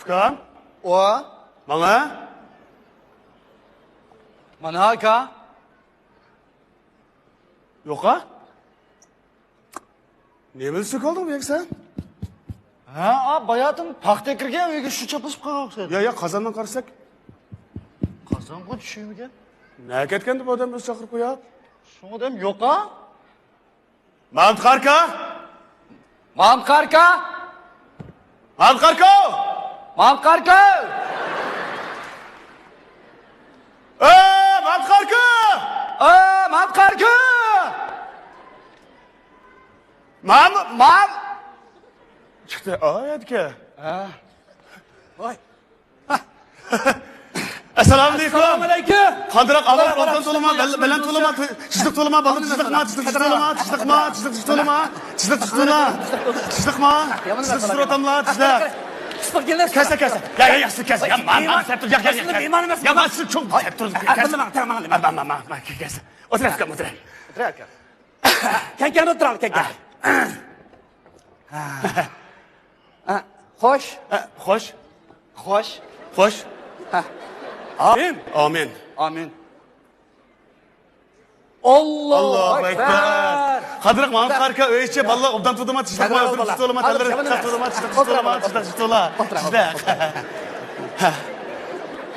Ufkam? O? Bana? Mana aka? Yok ha? Ne bilsin kaldın bu sen? Ha, bayatım paxta kirgan uyga shu chopasib qolgan. Ya kazandan karsak. Qozonga tushimikan? Ne ketkendi bu adam biz çakırıp koyup? Shu odam yo'q a? Mahmut Karka! Mahmut Karka! Mahmut Karka! Mahmut Karka! Mahmut Karka! Mahmut Karka! Mahmut! Çıktı. Hadi ki. Voy. Assalomu alaykum. Assalomu alaykum. Qandiroq avval oldan to'lama, bilan to'lama, chiziq to'lama, balı chiziqma, chiziq to'lama, chiziqma, chiziq to'lama, chiziq to'lama, chiziqma, chiziq suratamlar, chiziq. Ispoq keldi. Kasa. Ya, kasa. Ya, man, septur, ya. Ya, man, siz çok septur. Ma, kasa. Otur, Afgan, otur. Otur aka. Kankan o'tiral, kankan. Xo'sh. Xo'sh. Xo'sh. Xo'sh. Amin. Amin. Amin. Allahu Ekber. Qandiroq Mahmut Karka o'yicha ballar obdan to'dama, chiziqma, chiziq to'lama, tallari, chiziq to'lama, chiziq to'lama.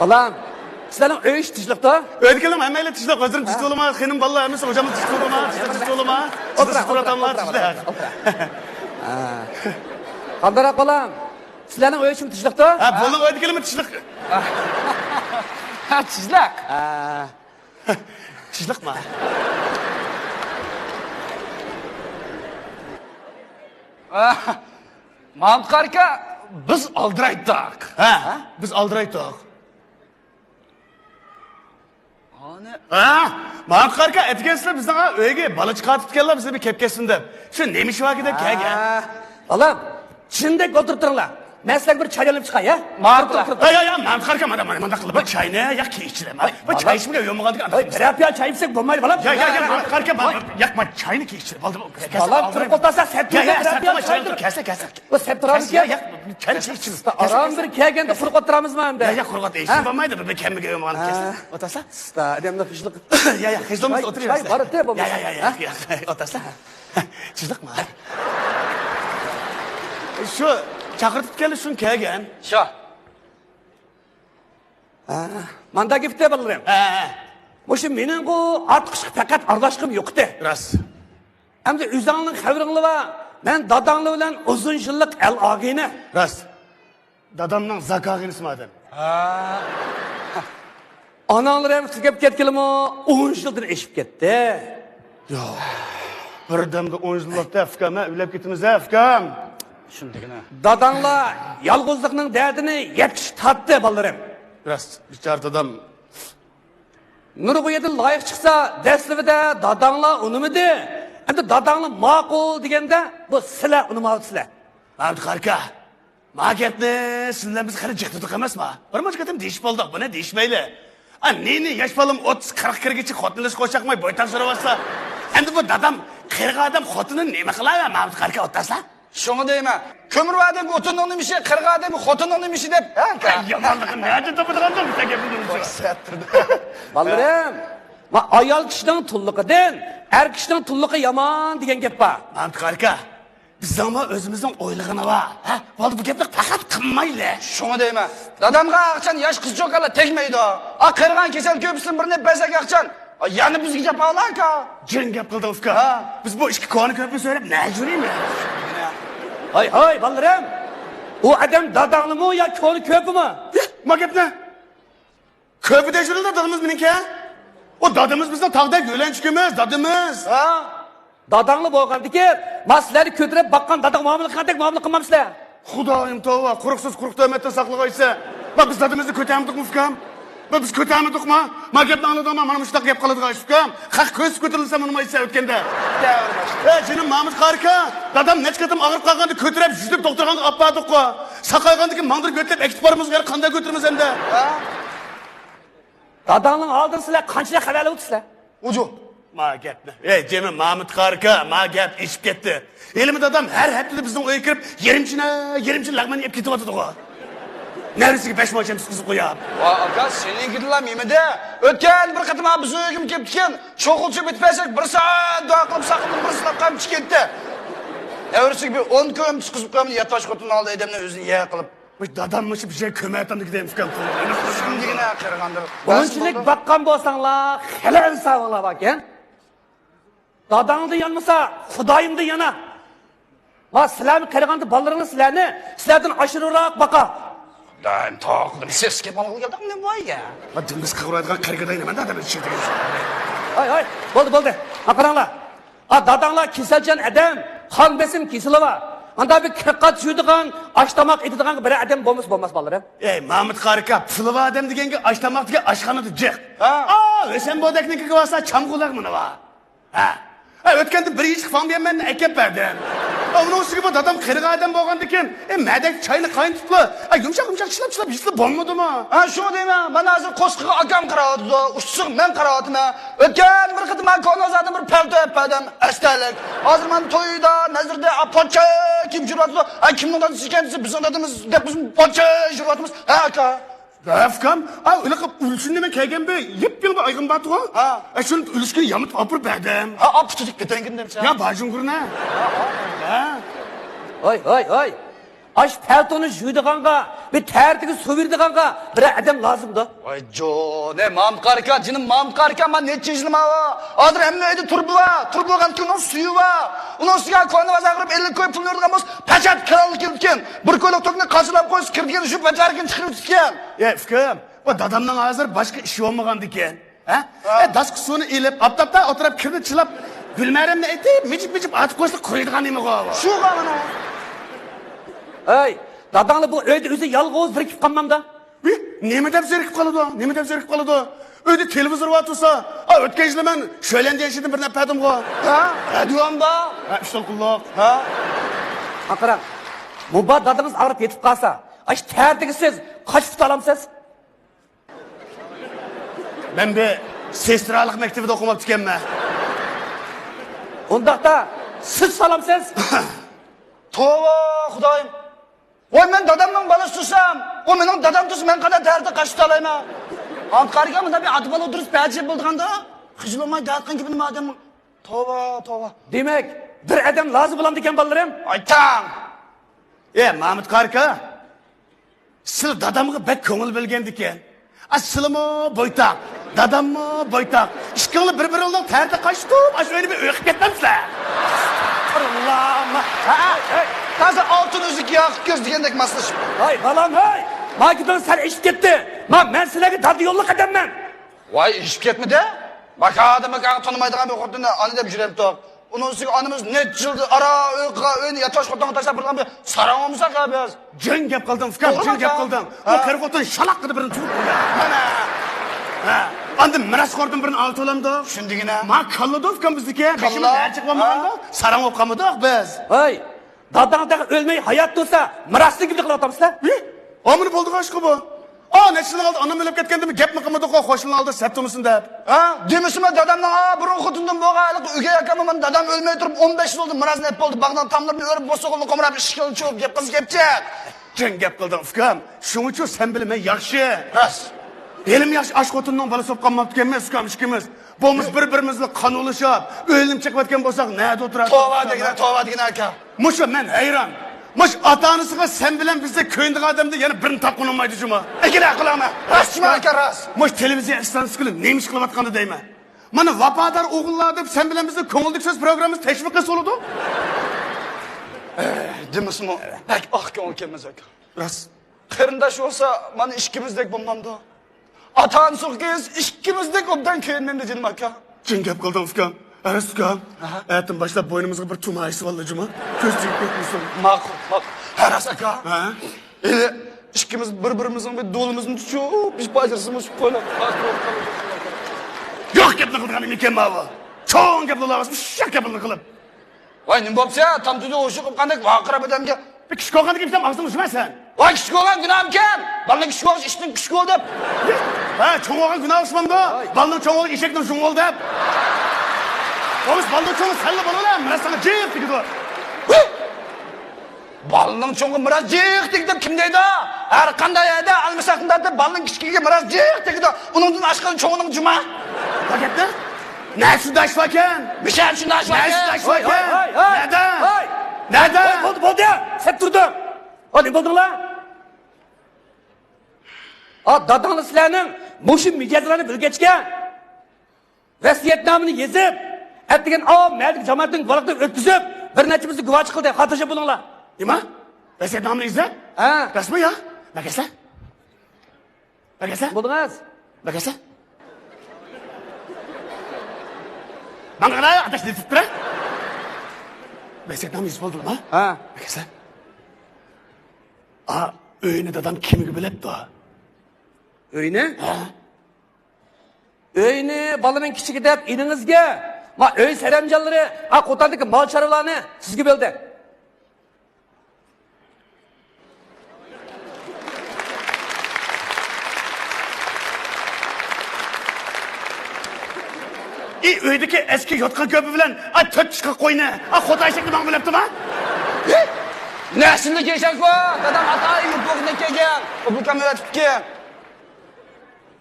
Balam, sizlarning uy ish tishliqda? Ödikelim hemeyle tişlek hazırım tişli olma. Benim vallahi emin hocamın tişli olma. Tişli olma. Tişli adamlar tişli. Qandaroq balam, sizlarning uy ishim tishliqda? Ha, bunun ödikelim tişlek. Ha, tishliq. Tişlek mi? Mahmut Karka, biz aldiraytdik. Ha, biz aldıraydık. Mahmut Karka etkensizler bizden ha öyle balı çıkartıp geldiler bize bir kepkesin de. Şu neymiş vakide kege? Balam, chindek o'tirib turinglar. Men sizlarga bir choy olib chiqay, ya? Ya, Mahmut Karka mana qilib bir choyni ya kechirem. Bu choy ishimga yo'mag'andik. Terapiya choy ichsak bo'lmaydi, balam. Ya, Mahmut Karka yakma choyni kechirib oldim. Balam, turib o'tirsa, septirga terapiya choy. Kasa. Bu septiramiz ya. Choyni ichimiz. Aram bir kelganda quruq o'tiramizmi endi? Ya, quruq ishim bo'lmaydi. Bir kamiga yo'mag'andik kesa. O'tasa? Odamda xijliq. Ya, hizmimiz o'tiryapsiz. Bor edi, bo'lmasa. Ya, o'tasa. Chizliqmi? Şu chaqirtib keldi shun kelgan. Sho. Mandagi bitta bilarim. O'sha mening bu ortiqcha faqat ardoshligim yo'qdi. Rost. Hamda o'zingning xabaringni va men dadanglar bilan uzun yillik al-og'ini. Rost. Dadamning zakog'ini ismadim. Ananglar ham sigib ketganmi? 10 yildan eshib ketdi. Yo'q. Birdamda 10 yillikda afkama ulab ketimiz afkam. Shundagina. Dadanglar yolg'izlikning dardini yetish tatdi balarim. Rost. Bichar dadam Nurg'oydan loyiq chiqsa, daslida dadanglar unimidi. Endi dadanglar ma'qul deganda bu sizlar unimavsizlar. Mahmut Karka. Maketni sizlar biz qara jiqtidik emasmi? Bir mochkatim deyish bo'ldi. Buni deyishmayli. Neni yosh bolam 30-40 kirgacha xotinlash qo'shaqmay boytan so'rayotsa, endi bu dadam 40 odam xotinini nima qiladi Mahmut Karka o'taslar? Şunu deyman. Kömür vadem otunun imişi, 40 adem xotunun imişi deb. Yomonligim nima topadigandim bitta gapini. Balarim, ma ayol kishining tulliqidan, er kishining tulligi yomon degan gap bor. Mahmut Karka. Biz ama özümüzün oyligini var. Ha? Vallahi bu gapni faqat qilmayli. Şunu deyman. Dadamga aqchan yosh qiz jo'qala tegmaydi. Qirg'an kesel ko'psin birni bezak aqchan. Yani bizga gap alaka. Jirin gap qilding uka. Biz bu ishga koni ko'pni so'rab najuriymi? Hay, balarim. O adam dadanglimi yo ko'ni ko'pmi? Ma gapni. Ko'pi tekshirildi dadimiz meniki. O dadimiz bizning tog'da yo'lanchikimiz, dadimiz. Dadangli bo'lgandiki, maslarni ko'tarib baqqan dadang muomala qilgandek muomala qilmamsizlar. Xudoyim tova, quruqsiz quruq to'matdan saqlag'aysa. Va biz dadimizni ko'tamdikmi ukam? Biz ko'tamdikmi? Ma gapni angladimmi? Mana shunaqa gap qiladigan ukam. Qaq ko'z ko'tarilsa nima aytsa o'tganda. Jinim Mahmut Karka, dadam nechkatim og'rib qolganda ko'tarib yuzib doktorxonaga olib bordik-ku. Saqaygandan mandir ko'tarib ekib boramiz, qanday ko'taramiz endi? Dadangning oldin sizlar qancha xabarlar o'tsizlar? Ucu. Ma gapni. Cemil Mahmut Karka, ma gap ishib ketdi. Elimizde adam her haftada bizden oya kirib, yerimchina lag'man yeb ketyapti-ku. Neresiga 5 mo'lcham tutqizib qo'yap. Voy aka, seninkidilar mimida. O'tgan bir qatim biz uyga kelibdikan, cho'qilchi bitmasak 1 soat duo qilib saqilib bir silab qolib ketdi. Evrisiga bir 10 kun tutqizib qo'ydim, yatash xotin oldi edimni o'zini ye qilib. Dadammış bir şey kömetandı gideyim fikam kıldı. Shundigina qirg'andir. Bunchilik baqqan bo'lsanglar, halal savanglar ekan. Dadangni yanmasa, Xudoyimni yana. Ma sizlarni qirg'anda bolalaringiz sizlardan oshirroq baqa. Daim to'qdim. Sesga balo keldim ne voyga. Dingiz qavuradigan qargaday nima dadam ishi degan. Ay, bo'ldi. Ha qaranglar. Dadanglar kesalchan adam, qon besim kesili var. Anda bir kırkat şuyduğun, aştamak ediduğun bir adam bo'lmas balalarım. Ey Mahmut Qarika, pulva adam deganga aştamak degen aşxonada jiq. O'shan bodaknikiga borsa chamg'ular muni va. O'tganda bir ish qilgan men akab berdim. Uni ustiga bu dadam qirg'a adam bo'lgan ekan. Madak choyni qaynatiblar. Yumshoq chilab yisli bo'lmadimi? Shu deyman. Mana hozir qo'shiqqa akam qarayapti, ushsiq men qarayapman. O'tgan bir qitim konozatni bir palto yapadim. Astalik. Hozir men to'yda, nazarda pocha kim juratdi? Kimning dadasi ekansiz? Bizning dadamiz deb biz pocha juratmiz. Aka. Afkam, unaqa ulishni nima kelgan be? Yip-yil bir ayg'in batib. Shuni ulishni yamib opirib berdim. Olib tutik ketangin demsa. Ya bajungurna. Oy. Aş paltonu juyduğanga, bir tertigi su verdiğanga bir adam lazımdı. Voy jo, ne Mahmut Qarika, jinim Mahmut Qarika men necha yil ma va. Hozir hamma uyda turib kunning suvi va. Uni ustiga koni vaza qilib 50 ko'y pul berdigan bo'lsa, pachat kirolib kelgan. Bir ko'ylak tokni qazilab qo'yib kirgan shu pacharkin chiqib ketgan. Fikam, bu dadamning hozir boshqa ishi bo'lmagan ekan. Dask suvni ilib, aptapda o'tirib kirdi chilab, Gulmarimni aytib, mijib atib qo'ysa qo'ydigan nima qo'ydi. Shu qamana. Ey, dadangni bu uyda o'zi yolg'iz birikib qolmamda. Nima deb zerikib qoladi? Uyda televizor var tursa, o'tgan yil men sho'landa yashadim bir napadim qo'y. Radiyomda. Ishtoqulloq. Qarang. Bu dadangiz og'rib yetib qolsa, ash tertigisiz qochib tutamsiz. Ben bir sestralik maktabida o'qimabdi ekanman. Undaqda siz salamsiz. Tova Xudoyim. Voy men dadamning balasi tursam, o mening dadam tursa men qanday dardga qarshi olayman. Mahmut Qarika bunda bir atbal o'tirib paychi bo'lganda, xijilmay dardqan gibi nima adam. Tova. Demak, bir adam lozim bo'lamdi ekan bolalarim. Aytam. Mahmut Qarika. Siz dadamga bek ko'ngil bilgandi ekan. Aslimi boytaq, dadammi boytaq. Ishqingni bir-biringizdan tarda qachtib, ashuni bir o'qib ketmamsizlar. Allah'ım. Hozir oltin o'ziki yoqib ko'z degandek maslashib. Hay balam hay. Makidan sen ish ketdi. Men sizlarga dadi yo'lliq ekanman. Voy ishib ketmidi? Makadimi tanimaydigan bir xotinni ani deb yuribdi. Uning ustiga onamiz necha yilda ara uyni yatash xotinga tashlab turgan bir sarangimiz aka biz. Jin gap qildim, fikam, jin gap qildim. O qirg'otin shalaq qilib birini turib qo'ygan. Mana. Endi miras qo'rdim birini olib olamdi. Shundigina. Ma kalladov fikam bizniki. Beshimiz yarchiq bo'lmaganda sarang o'qamadik biz. Hay. Dadangdagi o'lmay hayot tursa, mirasni kimga qilib otamsizlar? Omini bo'ldi qo'shqi bu. Necha yil oldi onam o'lib ketganda gapni qilmadik, qo'shilni oldi septimisin deb. Demisimi dadamning burun xotindan bo'lganlik uyga yaqinman men dadam o'lmay turib 15 yil oldi mirasni ep bo'ldi. Bag'dan tamlarni o'rib bo'sog'ini qo'mrab ishga cho'p gap qiz gapchak. Jin gap qildim fikam. Shuning uchun sen bilmay yaxshi. Ras. Elim yaxshi ash xotinning balasi bo'lib qolmabdi ekanmiz, fikam ishkimiz. Bo'lmiz bir-birimizni qonulishib, o'lim chiqib o'tgan bo'lsak, nada o'tiradi? Tova degan aka. Musha men hayron. Mush ota-onasiga sen bilan bizda ko'yindiq odamda yana birini topqin olmaydi juma. Ikila qilama. Rasmi aka ras. Mush televiziya istansiyasi nima ish qilayotganda deyman. Mana vafodor o'g'illar deb sen bilan bizda ko'ngillik so'z programmamiz tashviqqa soladi. Demismi? Bak ko'ngil kelmas aka. Ras. Qarindosh bo'lsa, mana ikkimizdek bo'lmamdi. Ota-onasiz ikkimizdek obdan ko'yinmamdi jinim aka. Jin gap qildim fikam. Araskam. Aytim başlab bo'ynimizga bir tumayisi valli juma. Ko'z tegib ketmasin. Ma'qul. Haras aka. İkimiz birbirimizin bir dolumuzni tutib, biz bajarsimiz qo'ylab. Yo'q gapni qilganim ekan bu. Cho'ng gaplarimiz shak gaplarni qilib. Voy nima bo'psa, tamtuda o'shiq qilib qanday vaqirab odamga bir kishi qo'yganda kimsan og'zini ushmaysan. Voy kishi qo'ygan gunohim ekan. Balning kishi qo'yish ishning kishi qo'y deb. Cho'ng qo'ygan gunoh ushmamda. Balning cho'ng qo'ygan eshakning cho'ng qo'y deb. Oğuz balning cho'ng salla bo'lalar, mana sana jiq tegdi. Balning cho'ng miraz jiq tegdi deb kim deydi? Her qanday edi almasaqında da balın kichkiga miroz jiq tegdi. Uningdan aşkın çoğuning juma. Paketni? Ne şundaş vaken? Mishan shunday Ne şundaş vaken? Neden? Hoy! Neden? Bo'ldi. Sen turding. Hadi bo'ldinglar. Dadanglar sizlarning mushu mijozlarni bilgachga vasiyatnomani yezib, atdigan malik jamoatning vaqtida o'tkazib, bir nechamizni guvoch qildi. Xotirjam bo'linglar. Nima? Vasiyatnomani izlab? Ha, Rasmi ya? Bakaslar? Bakaslar? bo'ldingiz. Bakaslar? Bana kadar ateş edip tura. Vasiyatnomani izib oldingmi? Ha. Bakaslar? Öğünü dadam kimigi bilibdi. Uyni? Uyni balaning kichigi deb iningizga, ma uy saramjonlari, qo'tardagi mol chorvalarni sizga berdi. Öydeki eski yotkan köpü bilen tört çıkık koyunu. Xo'ta şekli bana bilibdi mi? Nasılni kiysak bu? Dadam atayim bug'ni kelgan. Publikam o'tibdi.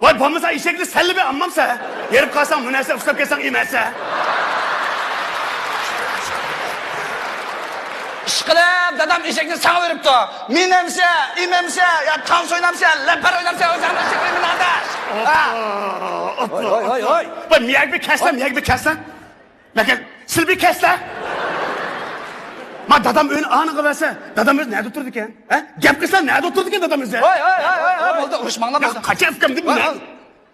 Vay bo'lmasa eshakni salli bir ammamsa. Yerib qolsang munasa ushlab kelsang emasa. Ishqilib dadam eshakni sanga beribdi. Menimsa, imamsa, ya tans o'ynamsa, lapar o'ynamsa o'zimni sheklim adash. Hoy. Vay miyag bir keslan. Bakın sil bir keslan. Ma dadam öyle anı verse, dadamız nerede oturdu ki? Gap kızlar nerede oturdu ki dadamız ya? Hoy. Bo'ldi, urushmanglar bo'ldi. Kaç efkam değil mi lan?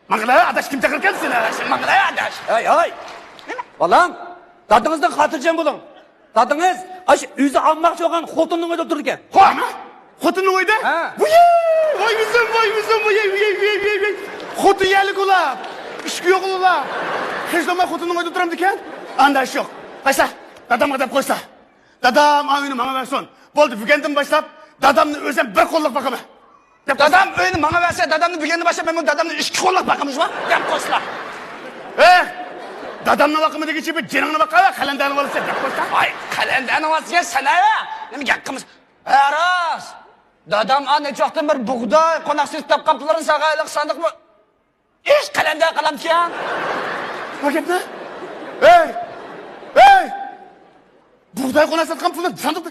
Mangala adaş kim takır kendisine? Mangala adash. Hoy. Balam, dadingizdan xotirjam bo'ling. Dadingiz ash o'zi olmoqchi bo'lgan xotinning uyida o'tirdi ekan. Ama? Xotinning uyida? Ha. Voy bizim. Xotin yelik ular. İşki yok ular. Hiç zaman xotinning uyida oturamdı ekan? Andaş yok. Qaysa, dadamga deb qo'ysa. Dadam oyunu bana versin. Bo'ldi, bugundan boshlab dadamni o'zim bir qo'llab boqaman. Dadam o'yini menga bersa, dadamni bilgandan boshlab men dadamni ikki qo'llab boqamizmi? Gap qo'shlar. Dadamni vaqimidagicha bir jiningni boqaver, qalandarni olsa gap qo'ysa. Ay, qalandarni olsa sanaya. Nima gap qilamiz? Aras. Dadam nechoqdan bir bug'doy qo'naqsiz topqaptilarini sag'ayliq sandiqmi? Ish qalandar qalamkan. Ne gapni? Buğday konak satkan pulni sandıkta.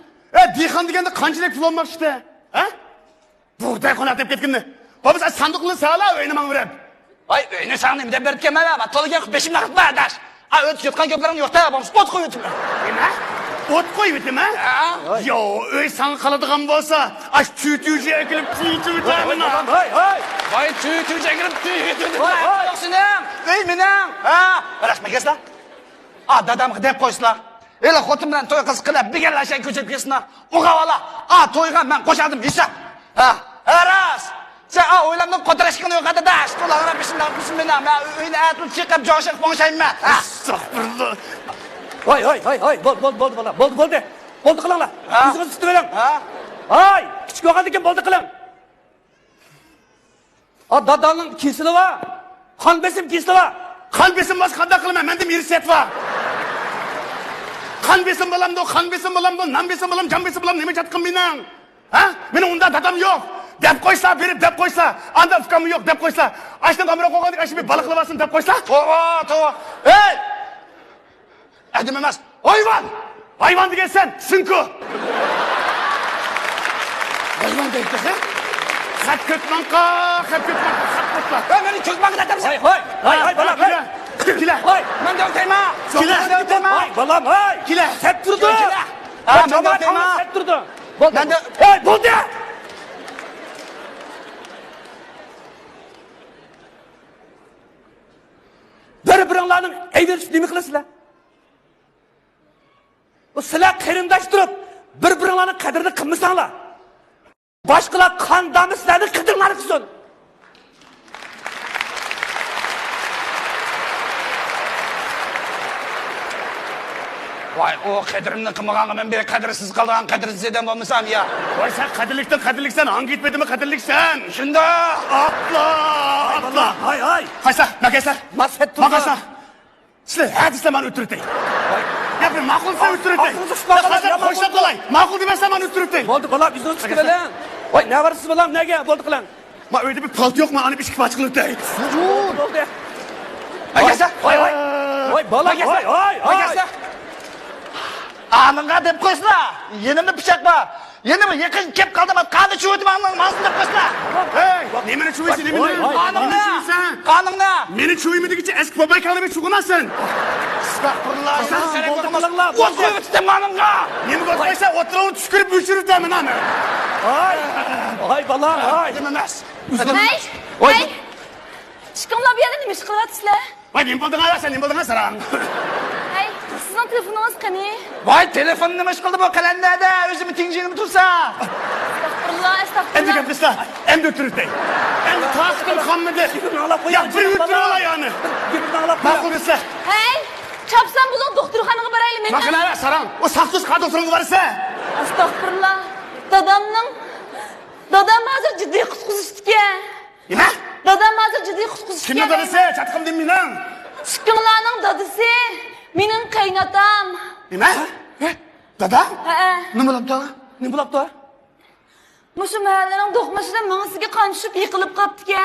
Diyhan deganda qanchalik pul olmoqchi? Buğday konak deb ketganda. Biz sandıqni sağla o'yini men berib. Ay, o'yini sanga nima deb berib kelmayman. Batoliga 5 minut badash. O't yotgan ko'plaring yo'qda, bo'lsa o't qo'yib o'tib. Nima? O't qo'yib o'timi? Yo, o'y san qiladigan bo'lsa, tüytüyücü ekilib tüytüyücü. Voy, tüytüyücü ekilib tüytüyücü. Voy, yo'qsinim. Ey mening. Rasmagaslar. Dadamga deb qo'ysizlar. Ela xotin bilan to'y qiz qilib bigalashay ko'chib ketsinlar. O'g'avala. To'yga men qo'shadim esa. Aras. Sen o'ylamdan qotirashgani yo'q edi-da. Qo'llarga bismillah. Men uyni atul chiqib joshib qo'shayman. Astagfirullah. Hoy. Bo'ldi bola. Bo'ldi. Bo'ldi qilinglar. Yuzingizni tutib bering. Hoy, kichik bo'lgan ekan bo'ldi qiling. Dadangning kesili va qon besim kesili va. Qon besim bas qanday qilaman? Menda mirsiyat bor. Qon besim bo'lamdi, nam besim bo'lam, jon besim bo'lam, nima jatqim mening? Mening unda dadam yo'q. Deb qo'ysa, berib deb qo'ysa, anda fikrim yo'q deb qo'ysa, ashdan kamera qo'ygandik, ashi bir baliq libasin deb qo'ysa. To'g'ri. Ey! Adim emas, hayvan degansan, sinku. Hayvan deyapsan? Xat ko'kmanqa. Meni ko'kmanqa aytamsan. Hoy, bolam. Kila. Hoy, men deyman. Hoy, bolam, hoy. Kila. Set turdi. Men deyman. Set turdi. Bo'ldi. Bo'ldi. Bir-biringlarning ayverish nima qilasizlar? Bu sizlar qarindosh turib, bir-biringlarning qadrini qilmasanglar. Boshqalar qandami sizlarning qadrlaringizni qilsin. Voy, o qadrimni qilmaganga men bir qadrsiz qolgan qadrsiz edam bo'lmasam ya. Voy, sen qadrliksan, hangi gitmedimi qadrliksan? Shunda Atla. Hay. Qaysa, makasa. Masat turdi. Makasa. Sizlar hadislar meni o'tiribdi. Gapir, ma'qul sen o'tiribdi. Hozir qo'shib qolay. Ma'qul demasam meni o'tiribdi. Bo'ldi, bolam, yuzingizni tutib oling. Voy, ne varsiz bolam, nega? Bo'ldi qiling. Ma uyda bir palto yo'qmi? Ani bir ishga ochqilik day. Bo'ldi. Akasa. Voy, voy. Voy, bola, voy, voy. Akasa. Anınğa deb qo'ysizlar. Yenimni pichoqma. Yenimi yaqin kelib qoldim. Qani chuvidim anning masini deb qo'ysizlar. Hey, nimani chuvaysan, nimani? Qaningni. Qaningni. Meni chuvaymidigicha eski babaykalni bir chug'umasin. Astagfirullah. Bo'ldi qilinglar. O't qo'yib tutdim aningga. Nima bo'lsa o'tirib tushirib o'chiribman ani. Voy, bolam, voy. Nima emas. Hey, hey. Chiqinglar bu yerda nima ish qilyapsizlar? Voy, nima bo'ldi qarasa, nima bo'ldi qarasa. Hey, sizning telefoningiz qani? Voy, telefonni nima ish qildi bu qalandada? O'zimni tinchligimni tursa. Astagfirullah, Endi astagfirullah. gapirsa, endi o'tiribdi. Endi tasqil hammada. Ya bir o'tirib olayani. Ma'qul desa. Hey, chapsam bugun doktorxonaga boraylik. Maqalara saram. O saxtuz qad o'tirib borsa. Astagfirullah. Dadam hozir jiddiy qusquzishdi. Nima? Dadam hozir jiddiy qusquzishdi. Kimga dadasi? Chatqim demayman. Chiqinglarning dadasi mening qaynotam. Nima? Dada? Ha. Nima bo'libdi? Nima bo'libdi? Mushu mahallaning do'qmashida mangisiga qon tushib yiqilib qolibdi-ku.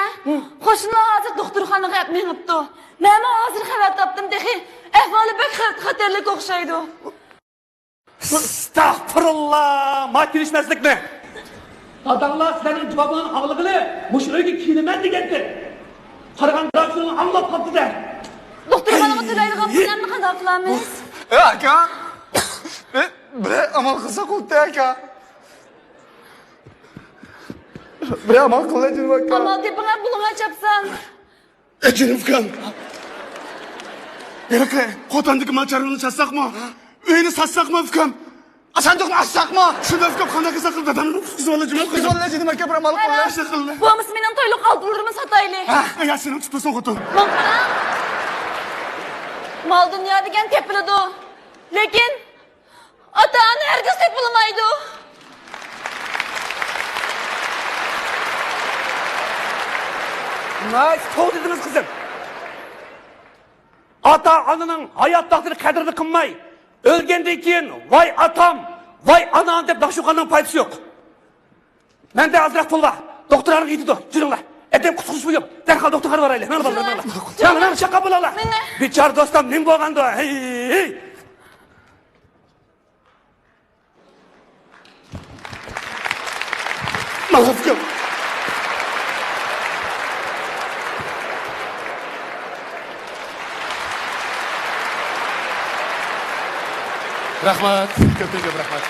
Qo'shnilar hozir doktorxonaga olib minibdi. Men hozir xabar topdim dehi. Ahvoli bek xatarlik o'xshaydi. Estağfurullah. Ma kelishmaslikmi? Dadanglar sizlarning javobini og'lig'ili mushu uyga kelaman degandir. Qaragan doktorni anglab qoldi-da. Doktorxonaga to'laydigan pullarni qanday qilamiz? Aka. Bir amal qilsa qo'ydi aka. Bir amal qiladi aka. Amal tepingga bulg'a chapsan. Ejirifkan. Beraka, xotandagi macharini chassaqmi? Uyini sassaqmi ukam? Sanduqni açsaqmi? Shunda ukam qanday qilsa qil dadamni qizolajim qildim. Qizolajim aka bir amal qiladi. Qildi. Bo'lmasa mening to'yliq oltinlarni sotaylik. Yasini tutsa xotin. Mal dunyo degan tepiladi. Lekin ota-ona hargiz tepilmaydi. Nice, to'g'ri dedingiz qizim. Ota-onaning hayot taqdiri qadrini qilmay, o'lgandan keyin voy otam, voy onam deb dashuqanning foydasi yo'q. Menda ozroq pul bor. Doktorlarga yetdi. Juringlar. Edim qusqus yo'q. Darhol doktorga boraylik. Mana bo'ldi, mana. Mana chaqa bo'lalar. Bichor do'stim nim bo'lganda. Hey. Malafkam. Rahmat, ko'pincha rahmat.